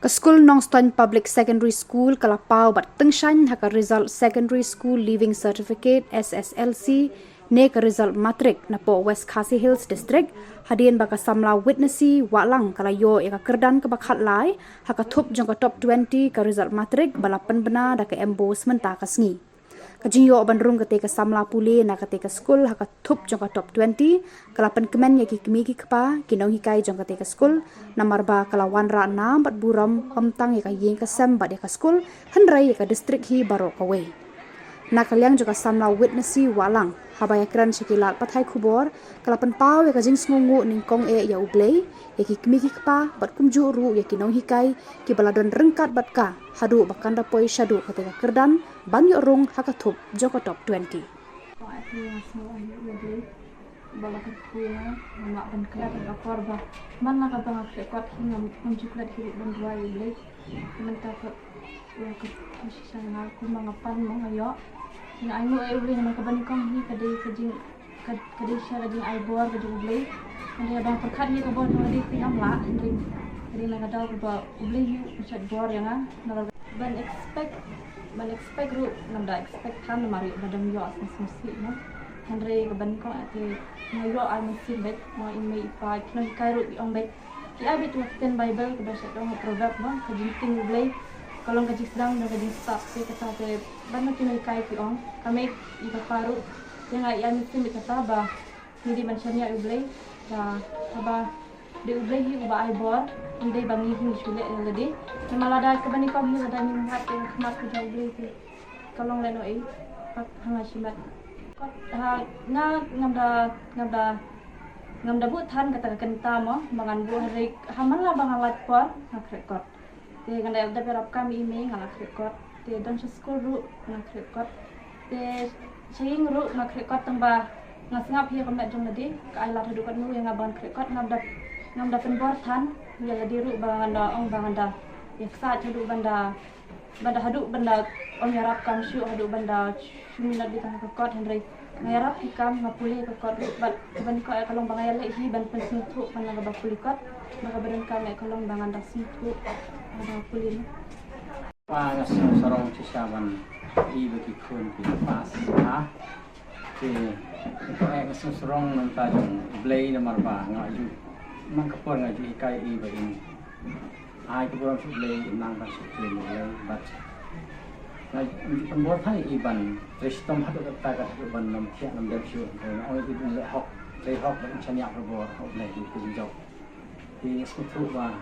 Ka school Nongstoin Public Secondary School Kalapau bat tengshan haka result Secondary School Leaving Certificate SSLC ne ka result matric na po West Khasi Hills District hadien baka samla witnessi walang kalayo ya ka kerdan ka bakhat lai haka thup jong ka top 20 ka result matric balapan bena da ka embos menta ka sngi kajinyo bandrung kate ka samla puli na kate ka school haka thup jong ka top 20 kalapan kemen ya ki kemi ki kpa kinong hikai jong kate ka school namar ba kalawan ra na bat buram pamtang ya ka yeng ka sem bat ya ka school hanrai ya ka district hi baro ka we nakaliang juga samla witnessi walang habaya kran sikilat pathai khubor kalapan pau ya ka jing sngungu ning kong e ya ublei ya ki kemi ki kpa bat kumju ru ya kinong hikai ki baladon rengkat bat ka hadu bakanda poi shadu kate ka kerdan ban yo rung hakathup joko top 20 bala ka kuya ma ban kala ka korba man na ka bang ka hinga munjuklat hi ban dwai le menta ka ka sisanga ku mga pan mo ngayo na ay mo ay uli na ka ban kong hi kadai ka jing kadai siya ka jing ay bor ka jing ule hindi bang perkat hi ka bor na di pinam la hindi na ka daw ka ba ule hi sa bor ya nga ban expect ru namda expect kan na mari badam yo as musi no Henry kaban ko ati ngayo ay musim bet mo imay ipa kinong kairo iong bet ki abit wakten bible ka basa ko nga product ba kajing blay kalong kajing sedang na kajing stop ke kata te ban mo kinong kai ki ong kami ipaparo yang ay musim bet kata ba hindi man siya niya blay da ba de blay hi ba ay bor hindi bangi hi sule ladi malada kaban ko hi ada ning hat yang khamat ko blay kalong leno ay hanga simat ngamda bu than kata kenta mo mangan bu hari haman la bang alat por nak record te nganda da berap kami ime ngalak record te dan school ru nak record te sing ru nak record tamba ngasngap hi kamet jong ladi ka ai la hadu kan nu yang abang record ngamda pen bor than ya ladi ru banganda ong banganda yaksa hadu banda hadu banda om yarap kam syu hadu banda minat di tengah kekot Henry ngayarap hikam ngapuli kekot bat ban ko ay kalong bangayal hi ban pensintu pan nga bakuli kot maka badan kami kalong bangan da sintu ada puli pa nga sarong sisaban iba ki kun pi pas ha ke ko ay nga sarong nang tajong blay na marba nga ju man kapor nga ju kai iba in ai ko ron blay nang ba su blay but pembuat hai iban restom hadu kata ban nam thia nam dep shu oi di le hok ban chanya probo hok le di ku jok di skutu ba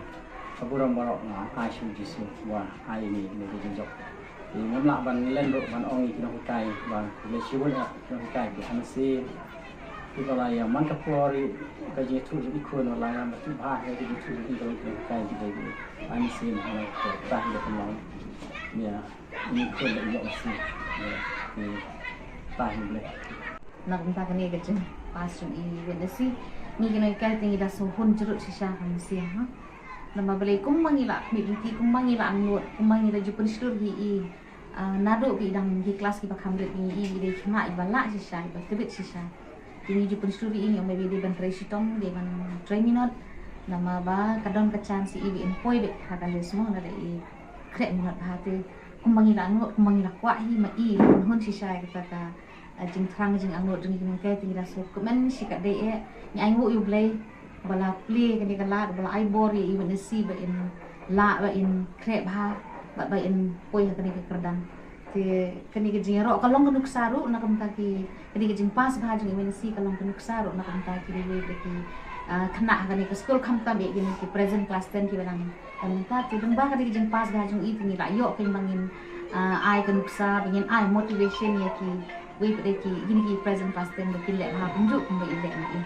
kaburam barok na ai shu jisu wa ai ni ni di jok di nam la ban len ro ban ong ki no kai ba le shu ya no kai ki ansi ki kala ya man ka pori ka je tu di ku no la ya ma tu ba he di tu di ko kai di di ansi na ko ta di ko long ya ni ko le yo si ni tahi ble nak minta kini kecil pasung i wenesi ni kena ikai tinggi dah sohon jeruk sisa kami siang ha nama beli kumangila miti kumangila angut kumangila jupun seluruh hi nado bidang di kelas kita kamret ni i di kena ibala sisa ibal tebet sisa tinggi jupun seluruh ini yang beli di bantrai sitong di ban traininot nama ba kadon kecan si i employ bet hakan semua ada i krek minat hati kumangila angut kumangila kuat hi ma i hun sisa kata jing thrang jing angut jing kena kai tinggi dah so kemen sikat dei ni angut you play bala play kani kala bala ai bor i wenesi ba in la ba in krek ba in poi kani ke kerdan te kani ke jing ro kalong kenuk saru nak kaki kani ke jing pas ba jing wenesi kalong kenuk saru nak kaki le ki kena kani ke school kam tam be gini ki present class 10 ki banang minta tu deng ba kani ke jing pas ga jing i tingi la yo ken bangin ai kenuk sa bangin ai motivation ya ki we ki gini ki present class 10 be ki le ha punjuk be ile ni